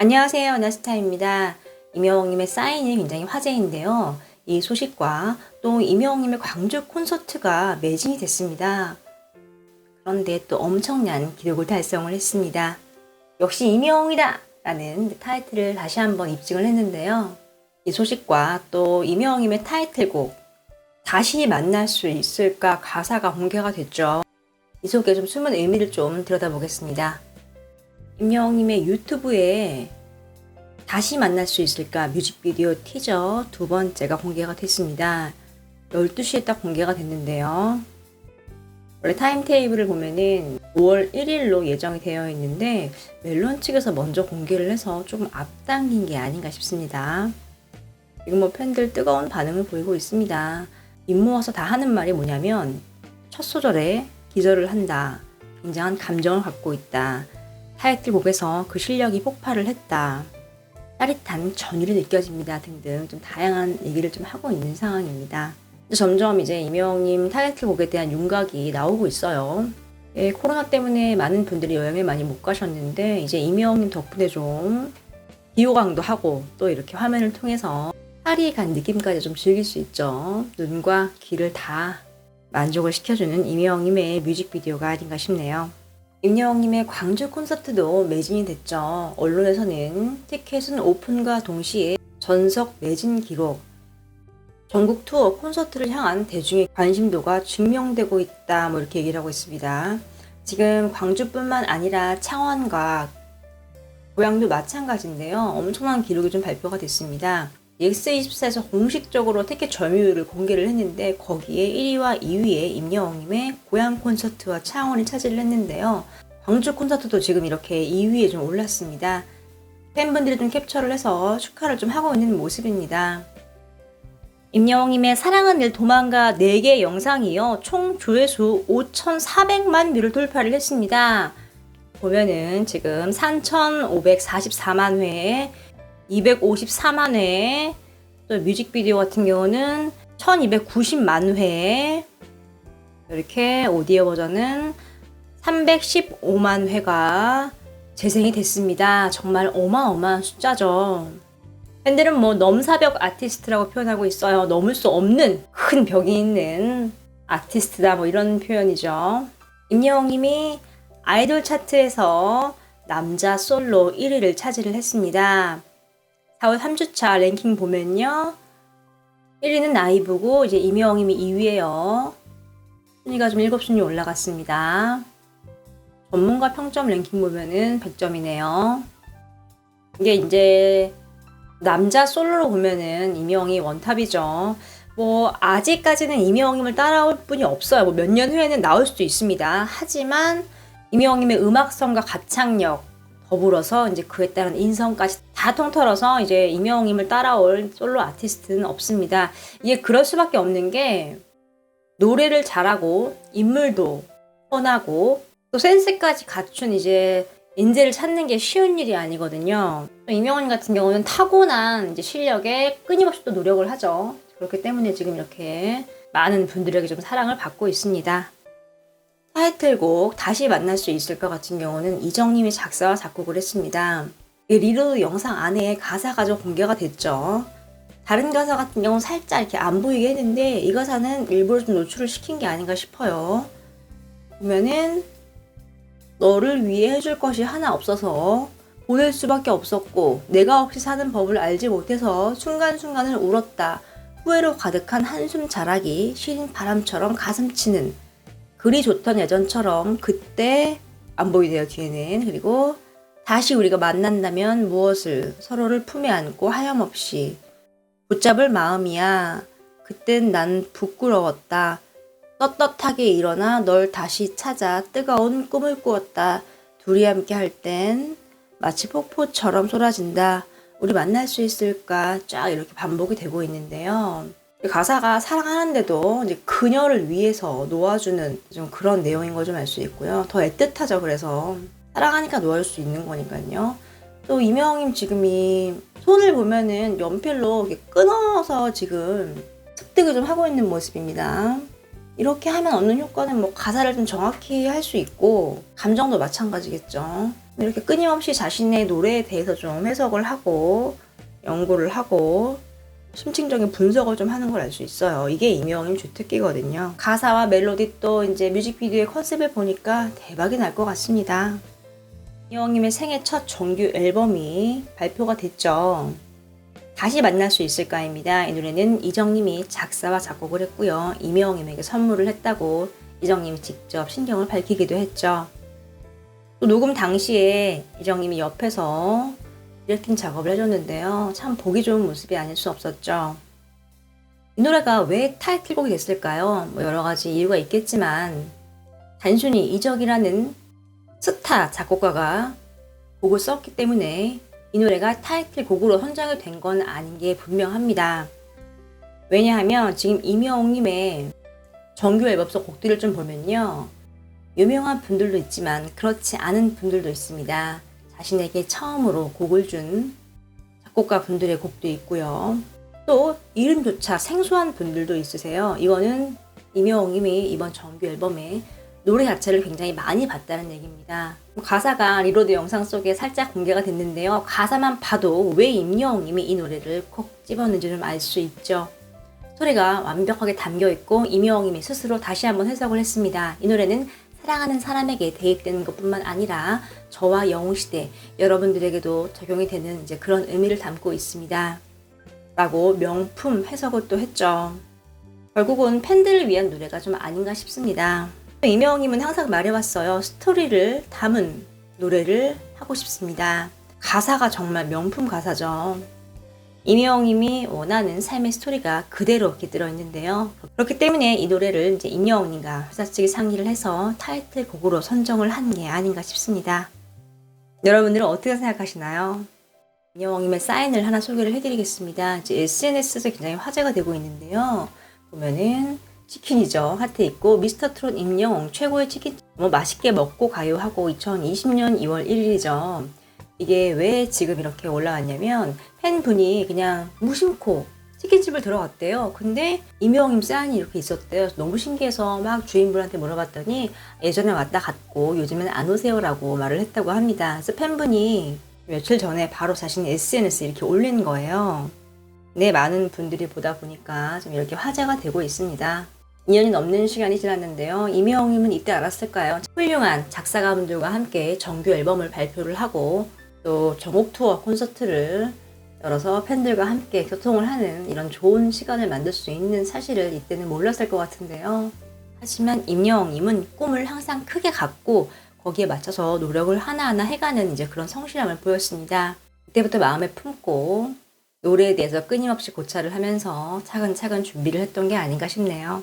안녕하세요. 나스타입니다. 임영웅님의 사인이 굉장히 화제인데요. 이 소식과 또 임영웅님의 광주 콘서트가 매진이 됐습니다. 그런데 또 엄청난 기록을 달성을 했습니다. 역시 임영웅이다! 라는 타이틀을 다시 한번 입증을 했는데요. 이 소식과 또 임영웅님의 타이틀곡 다시 만날 수 있을까 가사가 공개가 됐죠. 이 속에 좀 숨은 의미를 좀 들여다보겠습니다. 임영웅님의 유튜브에 다시 만날 수 있을까 뮤직비디오 티저 두 번째가 공개가 됐습니다. 12시에 딱 공개가 됐는데요. 원래 타임테이블을 보면은 5월 1일로 예정이 되어 있는데 멜론 측에서 먼저 공개를 해서 조금 앞당긴 게 아닌가 싶습니다. 지금 팬들 뜨거운 반응을 보이고 있습니다. 입 모아서 다 하는 말이 뭐냐면 첫 소절에 기절을 한다. 굉장한 감정을 갖고 있다. 타이틀곡에서 그 실력이 폭발을 했다. 짜릿한 전율이 느껴집니다. 등등 좀 다양한 얘기를 좀 하고 있는 상황입니다. 점점 이제 임영웅님 타이틀곡에 대한 윤곽이 나오고 있어요. 예, 코로나 때문에 많은 분들이 여행을 많이 못 가셨는데 이제 임영웅님 덕분에 좀 비호강도 하고 또 이렇게 화면을 통해서 파리에 간 느낌까지 좀 즐길 수 있죠. 눈과 귀를 다 만족을 시켜주는 임영웅님의 뮤직비디오가 아닌가 싶네요. 임영웅님의 광주 콘서트도 매진이 됐죠. 언론에서는 티켓은 오픈과 동시에 전석 매진 기록, 전국 투어 콘서트를 향한 대중의 관심도가 증명되고 있다 이렇게 얘기를 하고 있습니다. 지금 광주뿐만 아니라 창원과 고양도 마찬가지인데요. 엄청난 기록이 좀 발표가 됐습니다. X24에서 공식적으로 티켓 점유율을 공개를 했는데 거기에 1위와 2위에 임영웅님의 고양 콘서트와 창원이 차지를 했는데요. 광주 콘서트도 지금 이렇게 2위에 좀 올랐습니다. 팬분들이 좀 캡처를 해서 축하를 좀 하고 있는 모습입니다. 임영웅님의 사랑은 늘 도망가 4개 영상이요. 총 조회수 5,400만 뷰를 돌파를 했습니다. 보면은 지금 3,544만 회, 254만 회, 또 뮤직비디오 같은 경우는 1290만 회, 이렇게 오디오 버전은 315만 회가 재생이 됐습니다. 정말 어마어마한 숫자죠. 팬들은 넘사벽 아티스트라고 표현하고 있어요. 넘을 수 없는 큰 벽이 있는 아티스트다 이런 표현이죠. 임영웅님이 아이돌 차트에서 남자 솔로 1위를 차지를 했습니다. 4월 3주차 랭킹 보면요. 1위는 나이브고 이제 임영웅님이 2위예요. 순위가 좀 7순위 올라갔습니다. 전문가 평점 랭킹 보면은 100점이네요. 이게 이제 남자 솔로로 보면은 임영웅이 원탑이죠. 아직까지는 임영웅님을 따라올 분이 없어요. 몇 년 후에는 나올 수도 있습니다. 하지만 임영웅님의 음악성과 가창력 더불어서 이제 그에 따른 인성까지 다 통틀어서 이제 임영웅님을 따라올 솔로 아티스트는 없습니다. 이게 그럴 수밖에 없는 게 노래를 잘하고 인물도 뻔하고 또 센스까지 갖춘 이제 인재를 찾는 게 쉬운 일이 아니거든요. 임영웅님 같은 경우는 타고난 이제 실력에 끊임없이 또 노력을 하죠. 그렇기 때문에 지금 이렇게 많은 분들에게 좀 사랑을 받고 있습니다. 타이틀곡 다시 만날 수 있을까 같은 경우는 이정님이 작사와 작곡을 했습니다. 리로드 영상 안에 가사가 좀 공개가 됐죠. 다른 가사 같은 경우는 살짝 이렇게 안 보이게 했는데 이 가사는 일부러 좀 노출을 시킨 게 아닌가 싶어요. 보면은 너를 위해 해줄 것이 하나 없어서 보낼 수밖에 없었고 내가 없이 사는 법을 알지 못해서 순간순간을 울었다. 후회로 가득한 한숨 자락이 시린 바람처럼 가슴 치는 그리 좋던 예전처럼 그때 안 보이네요 뒤에는. 그리고 다시 우리가 만난다면 무엇을 서로를 품에 안고 하염없이 붙잡을 마음이야. 그땐 난 부끄러웠다. 떳떳하게 일어나 널 다시 찾아 뜨거운 꿈을 꾸었다. 둘이 함께 할 땐 마치 폭포처럼 쏟아진다. 우리 만날 수 있을까? 쫙 이렇게 반복이 되고 있는데요. 가사가 사랑하는데도 이제 그녀를 위해서 놓아주는 좀 그런 내용인 걸 좀 알 수 있고요. 더 애틋하죠. 그래서 사랑하니까 놓아줄 수 있는 거니까요. 또 임영웅님 지금 이 손을 보면은 연필로 이렇게 끊어서 지금 습득을 좀 하고 있는 모습입니다. 이렇게 하면 얻는 효과는 뭐 가사를 좀 정확히 할 수 있고 감정도 마찬가지겠죠. 이렇게 끊임없이 자신의 노래에 대해서 좀 해석을 하고 연구를 하고 심층적인 분석을 좀 하는 걸 알 수 있어요. 이게 임영웅님 주특기거든요. 가사와 멜로디 또 이제 뮤직비디오의 컨셉을 보니까 대박이 날 것 같습니다. 임영웅님의 생애 첫 정규 앨범이 발표가 됐죠. 다시 만날 수 있을까입니다. 이 노래는 이정님이 작사와 작곡을 했고요. 임영웅님에게 선물을 했다고 이정님이 직접 신경을 밝히기도 했죠. 또 녹음 당시에 이정님이 옆에서 디렉팅 작업을 해줬는데요. 참 보기 좋은 모습이 아닐 수 없었죠. 이 노래가 왜 타이틀곡이 됐을까요? 뭐 여러 가지 이유가 있겠지만 단순히 이적이라는 스타 작곡가가 곡을 썼기 때문에 이 노래가 타이틀곡으로 선정이 된 건 아닌 게 분명합니다. 왜냐하면 지금 임영웅님의 정규 앨범 속 곡들을 좀 보면요. 유명한 분들도 있지만 그렇지 않은 분들도 있습니다. 자신에게 처음으로 곡을 준 작곡가 분들의 곡도 있고요. 또 이름조차 생소한 분들도 있으세요. 이거는 임영웅님이 이번 정규 앨범에 노래 자체를 굉장히 많이 봤다는 얘기입니다. 가사가 리로드 영상 속에 살짝 공개가 됐는데요. 가사만 봐도 왜 임영웅님이 이 노래를 콕 집었는지 좀 알 수 있죠. 소리가 완벽하게 담겨있고 임영웅님이 스스로 다시 한번 해석을 했습니다. 이 노래는 사랑하는 사람에게 대입되는 것뿐만 아니라 저와 영웅시대 여러분들에게도 적용이 되는 이제 그런 의미를 담고 있습니다. 라고 명품 해석을 또 했죠. 결국은 팬들을 위한 노래가 좀 아닌가 싶습니다. 임영웅님은 항상 말해왔어요. 스토리를 담은 노래를 하고 싶습니다. 가사가 정말 명품 가사죠. 임영웅님이 원하는 삶의 스토리가 그대로 깃들어 있는데요. 그렇기 때문에 이 노래를 이제 임영웅님과 회사 측이 상의를 해서 타이틀곡으로 선정을 한 게 아닌가 싶습니다. 여러분들은 어떻게 생각하시나요? 임영웅님의 사인을 하나 소개를 해드리겠습니다. 이제 SNS에서 굉장히 화제가 되고 있는데요. 보면은 치킨이죠. 하트 있고 미스터 트롯 임영웅 최고의 치킨 뭐 맛있게 먹고 가요 하고 2020년 2월 1일이죠. 이게 왜 지금 이렇게 올라왔냐면 팬분이 그냥 무심코 치킨집을 들어갔대요. 근데 임영웅님 사인이 이렇게 있었대요. 너무 신기해서 막 주인분한테 물어봤더니 예전에 왔다 갔고 요즘은 안 오세요라고 말을 했다고 합니다. 그래서 팬분이 며칠 전에 바로 자신의 SNS에 이렇게 올린 거예요. 네, 많은 분들이 보다 보니까 좀 이렇게 화제가 되고 있습니다. 2년이 넘는 시간이 지났는데요. 임영웅님은 이때 알았을까요? 훌륭한 작사가분들과 함께 정규 앨범을 발표를 하고 또 전국 투어 콘서트를 열어서 팬들과 함께 소통을 하는 이런 좋은 시간을 만들 수 있는 사실을 이때는 몰랐을 것 같은데요. 하지만 임영웅님은 꿈을 항상 크게 갖고 거기에 맞춰서 노력을 하나하나 해가는 이제 그런 성실함을 보였습니다. 그때부터 마음에 품고 노래에 대해서 끊임없이 고찰을 하면서 차근차근 준비를 했던 게 아닌가 싶네요.